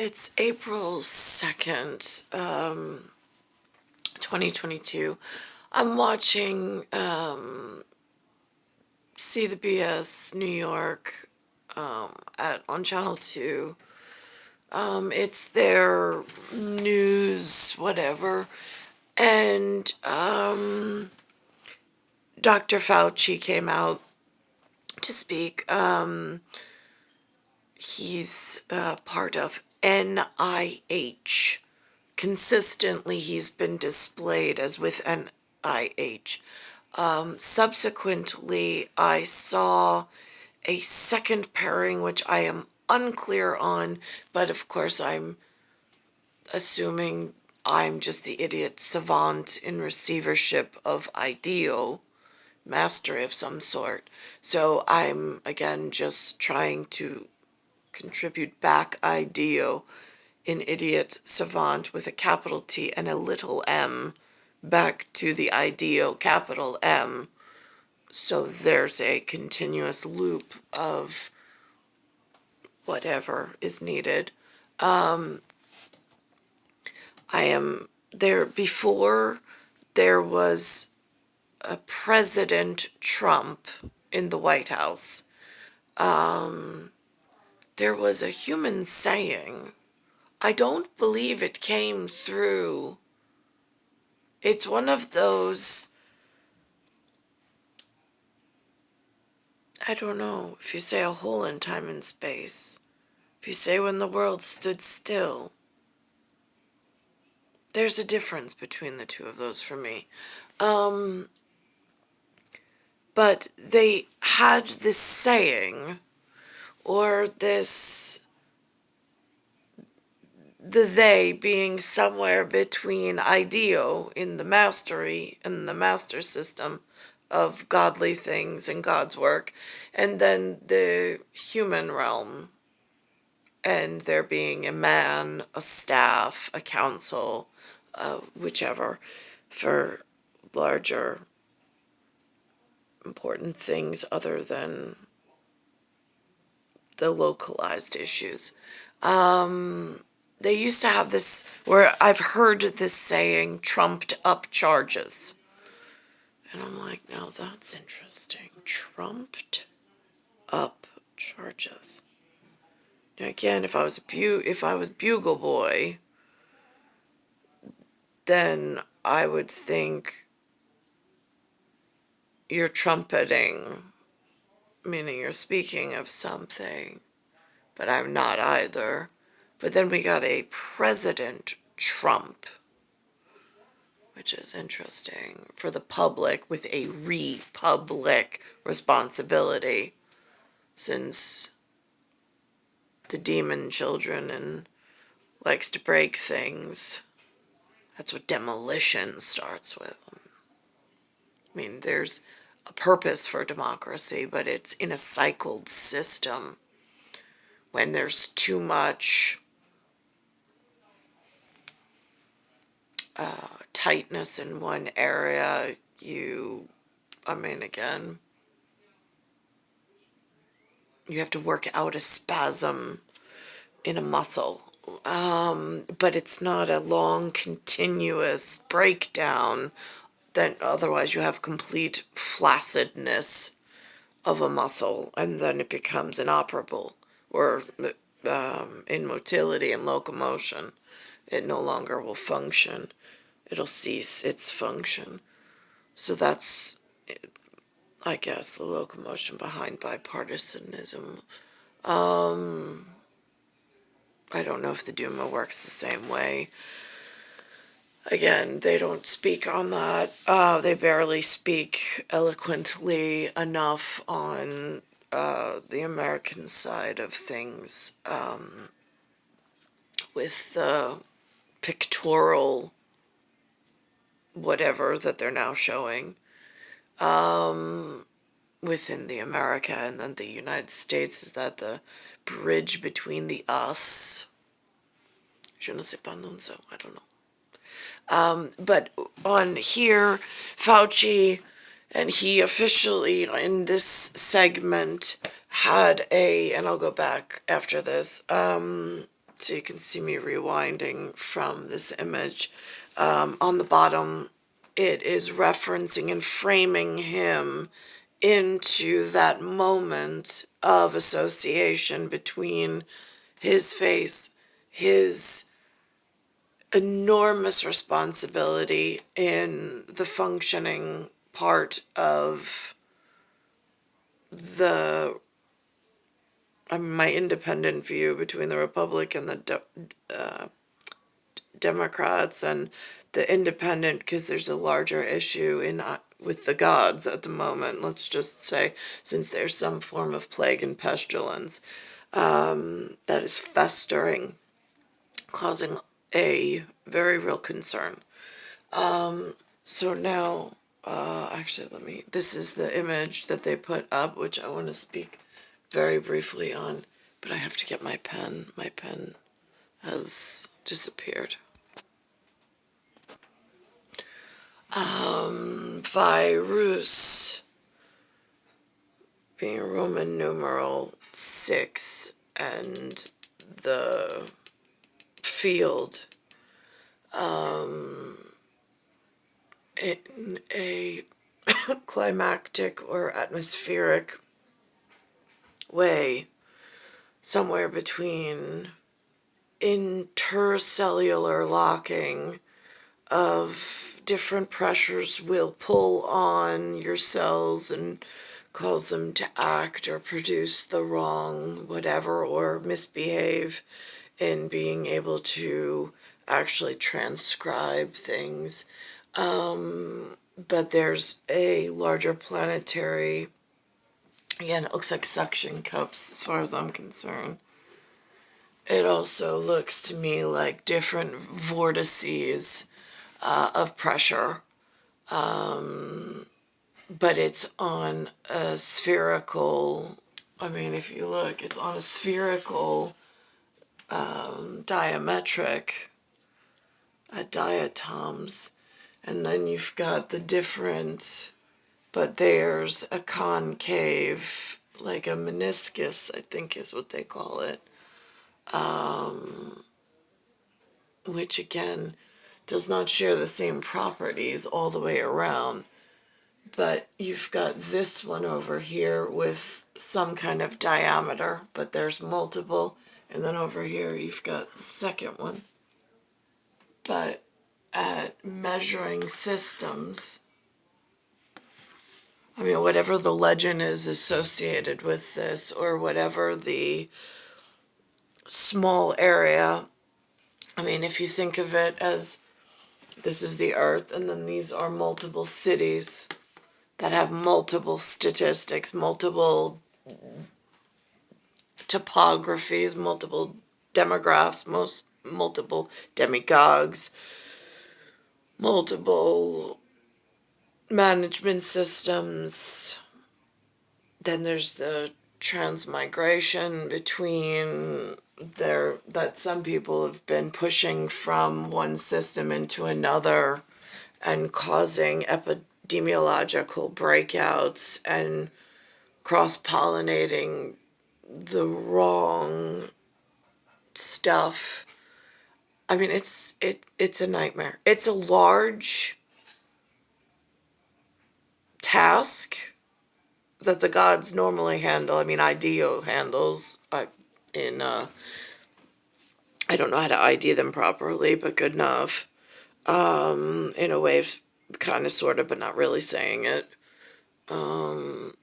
It's April 2nd, 2022. I'm watching See the BS New York on Channel 2. It's their news, whatever. And Dr. Fauci came out to speak. He's part of NIH. Consistently, he's been displayed as with NIH. Subsequently, I saw a second pairing, which I am unclear on, but of course, I'm assuming I'm just the idiot savant in receivership of IDEO, mastery of some sort. So I'm, again, just trying to contribute back IDEO in idiot savant with a capital T and a little m back to the IDEO capital M. So there's a continuous loop of whatever is needed. I am there before there was a President Trump in the White House. There was a human saying, I don't believe it came through. It's one of those, I don't know, if you say a hole in time and space, if you say when the world stood still, there's a difference between the two of those for me. But they had this saying, or this, the they being somewhere between IDEO in the mastery and the master system of godly things and God's work, and then the human realm, and there being a man, a staff, a council, whichever, for larger important things other than the localized issues. They used to have this, where I've heard this saying, trumped up charges. And I'm like, now that's interesting. Trumped up charges. Now again, if I was Bugle Boy, then I would think you're trumpeting, meaning you're speaking of something, but I'm not either. But then we got a President Trump, which is interesting for the public with a republic responsibility, since the demon children and likes to break things. That's what demolition starts with. I mean, there's a purpose for democracy, but it's in a cycled system. When there's too much tightness in one area, again, you have to work out a spasm in a muscle. But it's not a long, continuous breakdown. Then otherwise you have complete flaccidness of a muscle, and then it becomes inoperable, or in motility and locomotion, it no longer will function. It'll cease its function. So that's, I guess, the locomotion behind bipartisanism. I don't know if the Duma works the same way. Again, they don't speak on that. They barely speak eloquently enough on the American side of things, with the pictorial whatever that they're now showing within the America and then the United States. Is that the bridge between the us? Je ne sais pas, non so, I don't know. But on here, Fauci, and he officially in this segment had and I'll go back after this, So you can see me rewinding from this image. On the bottom, it is referencing and framing him into that moment of association between his face, his enormous responsibility in the functioning part of the my independent view between the Republic and the Democrats, and the independent because there's a larger issue in with the gods at the moment. Let's just say, since there's some form of plague and pestilence that is festering, causing a very real concern. So now, actually, this is the image that they put up, which I want to speak very briefly on, but I have to get my pen. My pen has disappeared. Virus, being Roman numeral 6, and the field, in a climactic or atmospheric way, somewhere between intercellular locking of different pressures will pull on your cells and cause them to act or produce the wrong whatever or misbehave in being able to actually transcribe things. But there's a larger planetary, again, it looks like suction cups as far as I'm concerned. It also looks to me like different vortices of pressure, but it's on a spherical, if you look, it's on a spherical diametric diatoms, and then you've got the different, but there's a concave, like a meniscus, I think is what they call it, which again does not share the same properties all the way around. But you've got this one over here with some kind of diameter, but there's multiple. And then over here you've got the second one. But at measuring systems, whatever the legend is associated with this, or whatever the small area, if you think of it as this is the Earth, and then these are multiple cities that have multiple statistics, multiple topographies, multiple demographs, multiple demagogues, multiple management systems. Then there's the transmigration between that some people have been pushing from one system into another and causing epidemiological breakouts and cross-pollinating the wrong stuff. It's a nightmare. It's a large task that the gods normally handle. IDEO handles. I don't know how to ID them properly, but good enough. In a way, kind of, sort of, but not really saying it. And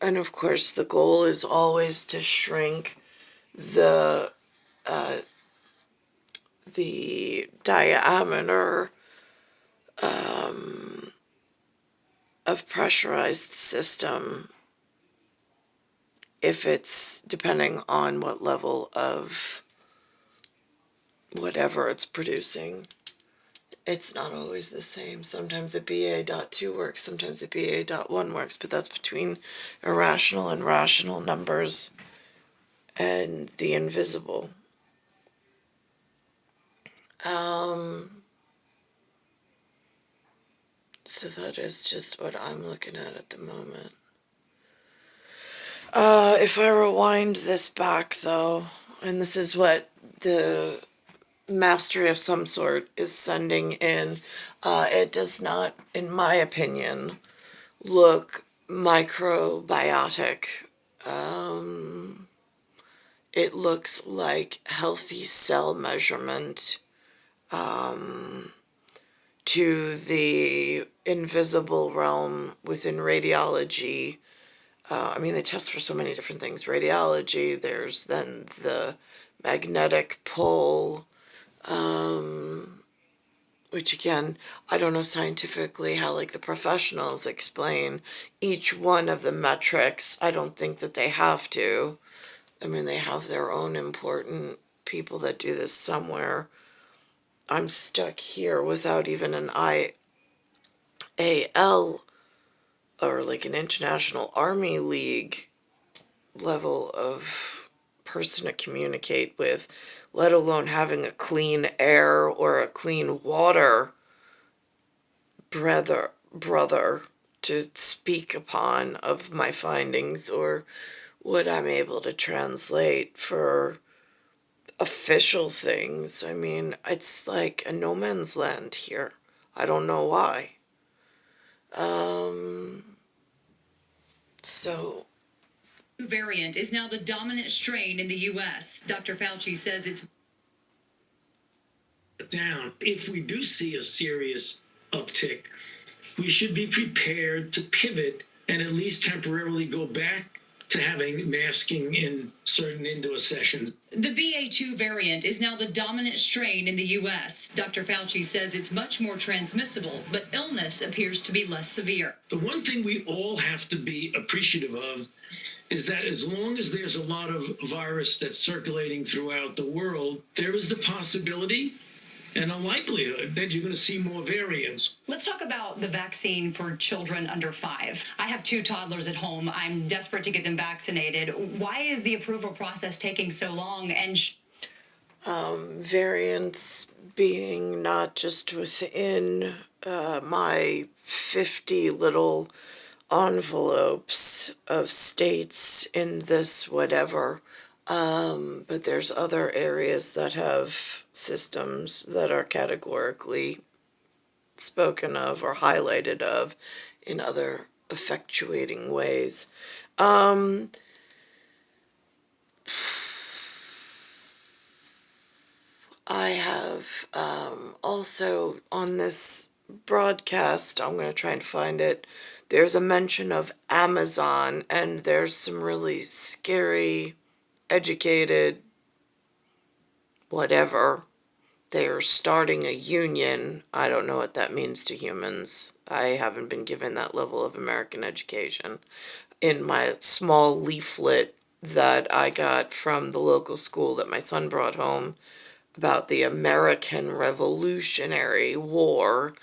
of course, the goal is always to shrink the diameter of pressurized system, if it's depending on what level of whatever it's producing. It's not always the same. Sometimes a Ba.2 works, sometimes a Ba.1 works, but that's between irrational and rational numbers and the invisible. So that is just what I'm looking at the moment. If I rewind this back, though, and this is what the mastery of some sort is sending in. It does not, in my opinion, look microbiotic. It looks like healthy cell measurement to the invisible realm within radiology. I mean, they test for so many different things. Radiology, there's then the magnetic pull, which again, I don't know scientifically how like the professionals explain each one of the metrics. I don't think that they have to. I mean, they have their own important people that do this somewhere. I'm stuck here without even an IAL or like an International Army League level of person to communicate with, let alone having a clean air or a clean water brother to speak upon of my findings or what I'm able to translate for official things. I mean, it's like a no man's land here. I don't know why. So Variant is now the dominant strain in the U.S. Dr. Fauci says it's down. If we do see a serious uptick, we should be prepared to pivot and at least temporarily go back to having masking in certain indoor sessions. The Ba.2 variant is now the dominant strain in the U.S. Dr. Fauci says it's much more transmissible, but illness appears to be less severe. The one thing we all have to be appreciative of is that as long as there's a lot of virus that's circulating throughout the world, there is the possibility and a likelihood that you're going to see more variants. Let's talk about the vaccine for children under 5. I have 2 toddlers at home. I'm desperate to get them vaccinated. Why is the approval process taking so long? And variants being not just within my 50 little envelopes of states in this whatever, but there's other areas that have systems that are categorically spoken of or highlighted of in other effectuating ways. I have also on this broadcast, I'm going to try and find it, there's a mention of Amazon, and there's some really scary, educated, whatever. They are starting a union. I don't know what that means to humans. I haven't been given that level of American education. In my small leaflet that I got from the local school that my son brought home about the American Revolutionary War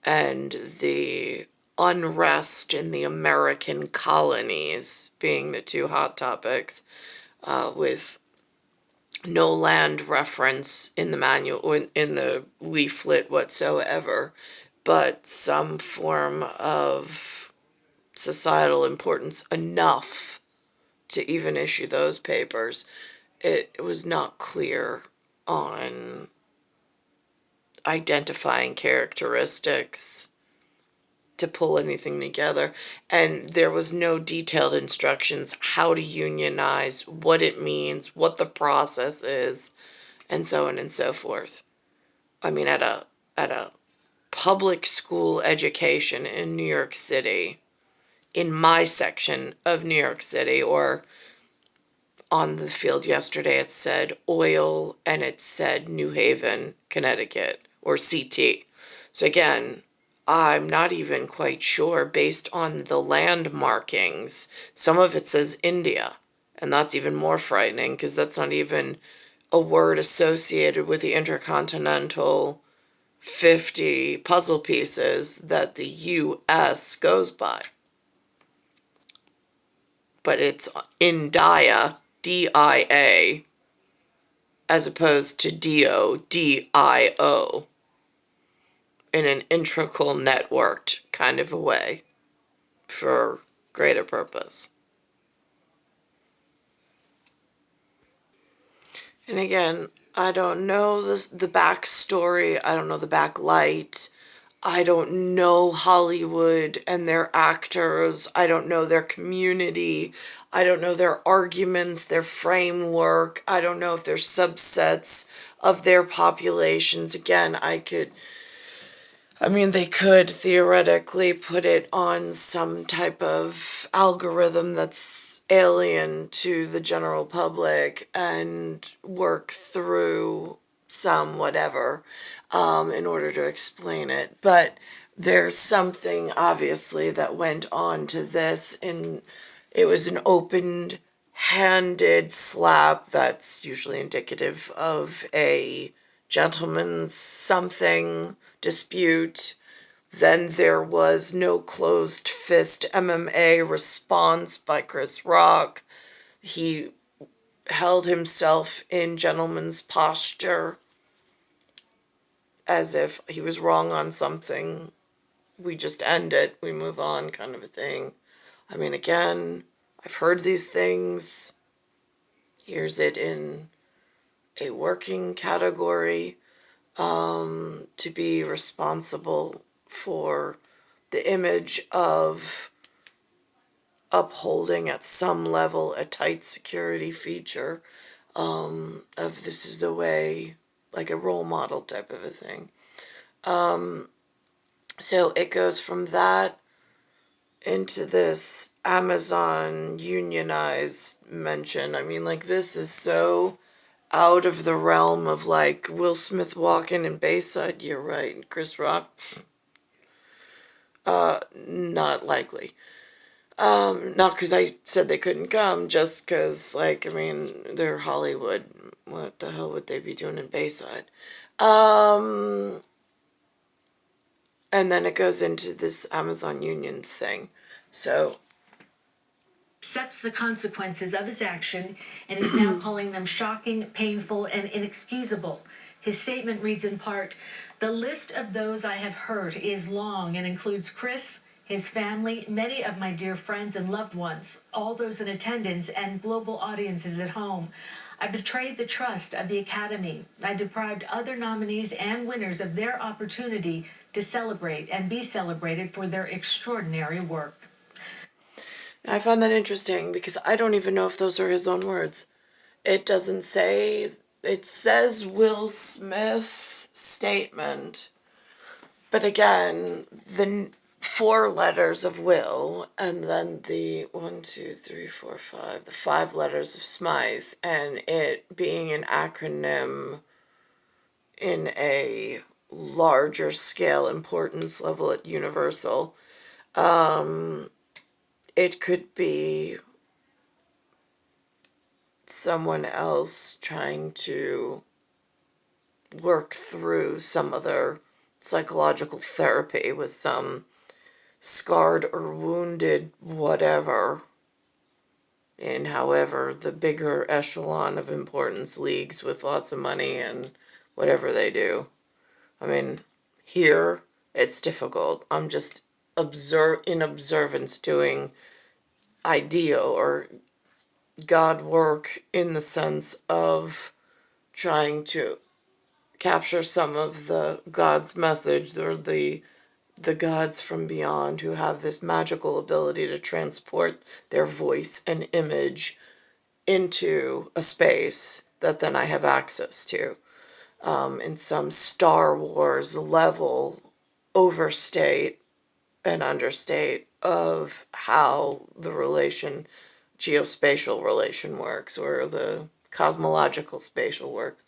and the unrest in the American colonies being the 2 hot topics, with no land reference in the manual or in the leaflet whatsoever, but some form of societal importance enough to even issue those papers. It was not clear on identifying characteristics to pull anything together, and there was no detailed instructions how to unionize, what it means, what the process is, and so on and so forth. I mean, at a public school education in New York City, in my section of New York City, or on the field yesterday, it said oil and it said New Haven, Connecticut, or CT. So again, I'm not even quite sure based on the land markings. Some of it says India, and that's even more frightening because that's not even a word associated with the intercontinental 50 puzzle pieces that the U.S. goes by. But it's India, D-I-A, as opposed to D-O, in an integral networked kind of a way for greater purpose. And again, I don't know the backstory. I don't know the backlight. I don't know Hollywood and their actors. I don't know their community. I don't know their arguments, their framework. I don't know if there's subsets of their populations. Again, they could theoretically put it on some type of algorithm that's alien to the general public and work through some whatever in order to explain it. But there's something obviously that went on to this, and it was an open handed slap that's usually indicative of a gentleman's something dispute. Then there was no closed fist MMA response by Chris Rock. He held himself in gentleman's posture as if he was wrong on something. We just end it, we move on, kind of a thing. Again, I've heard these things. Here's it in a working category. To be responsible for the image of upholding at some level a tight security feature of this is the way, like a role model type of a thing. So it goes from that into this Amazon unionized mention. This is so out of the realm of like Will Smith walking in Bayside. You're right. Chris Rock, not likely. Not because I said they couldn't come, just because, they're Hollywood. What the hell would they be doing in Bayside? And then it goes into this Amazon Union thing. So accepts the consequences of his action and is now calling them shocking, painful, and inexcusable. His statement reads in part, "The list of those I have hurt is long and includes Chris, his family, many of my dear friends and loved ones, all those in attendance, and global audiences at home. I betrayed the trust of the Academy. I deprived other nominees and winners of their opportunity to celebrate and be celebrated for their extraordinary work." I find that interesting because I don't even know if those are his own words. It doesn't say, it says Will Smith statement, but again, the 4 letters of Will, and then the 1, 2, 3, 4, 5, the 5 letters of Smythe, and it being an acronym in a larger scale importance level at Universal. It could be someone else trying to work through some other psychological therapy with some scarred or wounded whatever in however the bigger echelon of importance leagues with lots of money and whatever they do. Here it's difficult. I'm just in observance doing idea or God work in the sense of trying to capture some of the God's message, or the gods from beyond who have this magical ability to transport their voice and image into a space that then I have access to. In some Star Wars level overstate and understate of how the geospatial relation works, or the cosmological spatial works.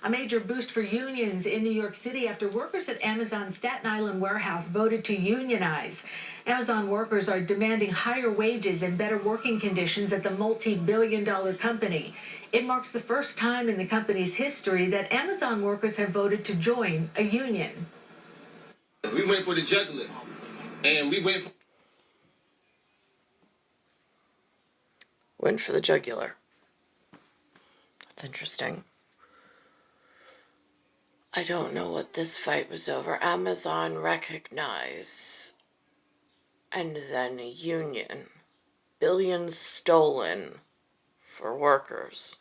A major boost for unions in New York City after workers at Amazon's Staten Island warehouse voted to unionize. Amazon workers are demanding higher wages and better working conditions at the multi-billion-dollar company. It marks the first time in the company's history that Amazon workers have voted to join a union. We went for the jugular, and we Went for the jugular. That's interesting. I don't know what this fight was over. Amazon recognize, and then a union. billions stolen for workers.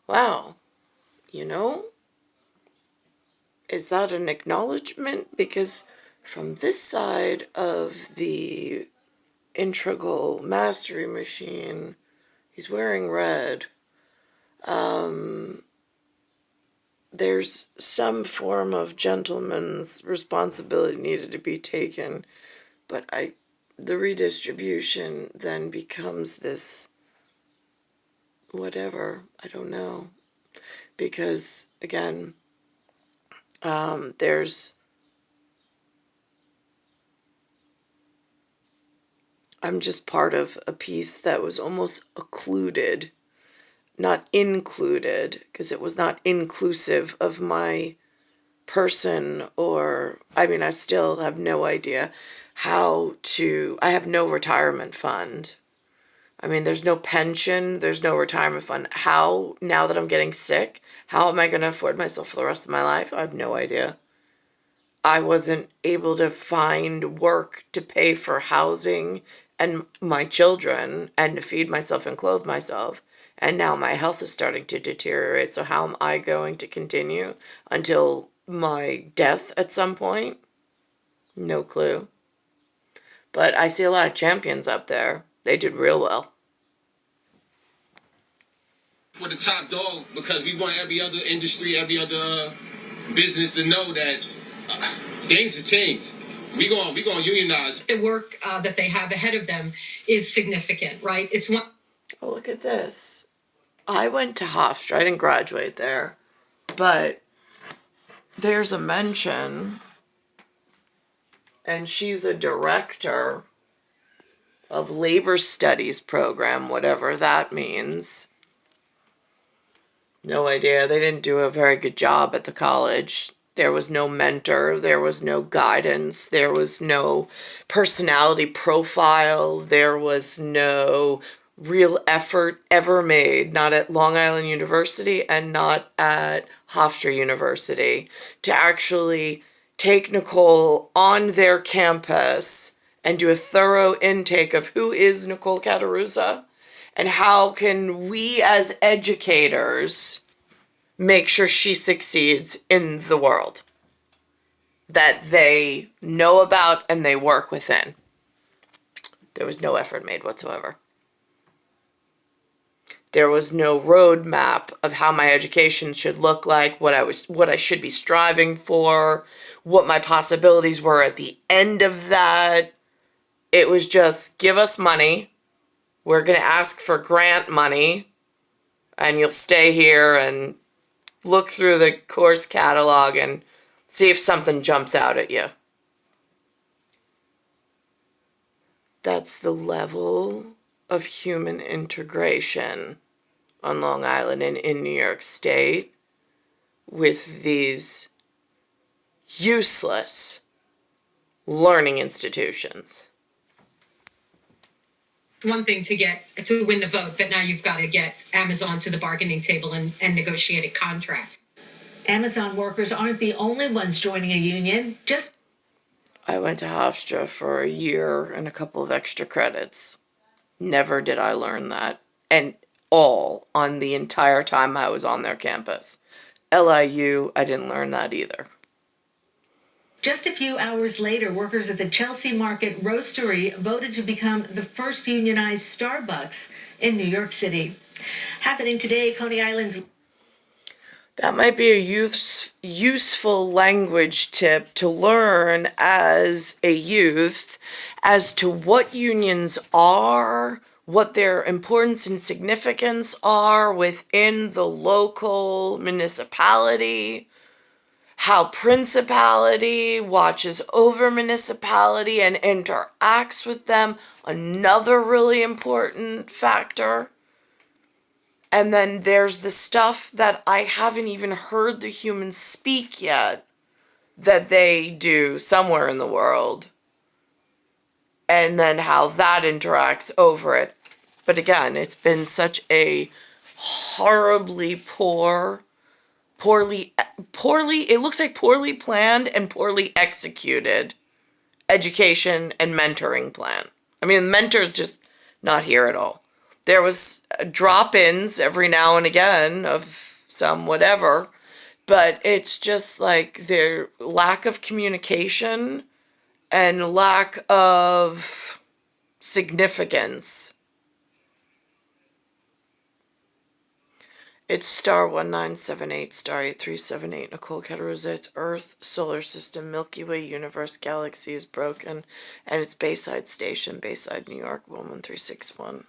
Wow, you know, is that an acknowledgement? Because from this side of the integral mastery machine, he's wearing red. There's some form of gentleman's responsibility needed to be taken, but the redistribution then becomes this whatever, I don't know, because again, I'm just part of a piece that was almost occluded, not included, because it was not inclusive of my person, or, I mean, I still have no idea I have no retirement fund. I mean, there's no pension, there's no retirement fund. How, now that I'm getting sick, how am I going to afford myself for the rest of my life? I have no idea. I wasn't able to find work to pay for housing and my children and to feed myself and clothe myself. And now my health is starting to deteriorate. So how am I going to continue until my death at some point? No clue. But I see a lot of champions up there. They did real well. We're the top dog because we want every other industry, every other business to know that things have changed. We gonna unionize. The work that they have ahead of them is significant, right? It's one. Oh, look at this. I went to Hofstra. I didn't graduate there. But there's a mention, and she's a director of labor studies program, whatever that means. No idea. They didn't do a very good job at the college. There was no mentor. There was no guidance. There was no personality profile. There was no real effort ever made, not at Long Island University and not at Hofstra University, to actually take Nicole on their campus and do a thorough intake of who is Nicole Cattaruzza and how can we as educators make sure she succeeds in the world that they know about and they work within. There was no effort made whatsoever. There was no roadmap of how my education should look like, what I should be striving for, what my possibilities were at the end of that. It was just, give us money. We're going to ask for grant money, and you'll stay here and look through the course catalog and see if something jumps out at you. That's the level of human integration on Long Island and in New York State with these useless learning institutions. It's one thing to win the vote, but now you've got to get Amazon to the bargaining table and negotiate a contract. Amazon workers aren't the only ones joining a union. I went to Hofstra for a year and a couple of extra credits. Never did I learn that. And all on the entire time I was on their campus. LIU, I didn't learn that either. Just a few hours later, workers at the Chelsea Market Roastery voted to become the first unionized Starbucks in New York City. Happening today, Coney Island's... That might be a useful language tip to learn as a youth as to what unions are, what their importance and significance are within the local municipality, how principality watches over municipality and interacts with them, another really important factor. And then there's the stuff that I haven't even heard the humans speak yet that they do somewhere in the world. And then how that interacts over it. But again, it's been such a horribly poorly, it looks like poorly planned and poorly executed education and mentoring plan. I mean, mentors just Not here at all. There was drop-ins every now and again of some whatever, but it's just like their lack of communication and lack of significance. It's star 1978, star 8378, Nicole, Cattaruzza. It's Earth, solar system, Milky Way, universe, galaxy is broken, and it's Bayside Station, Bayside, New York, 11361.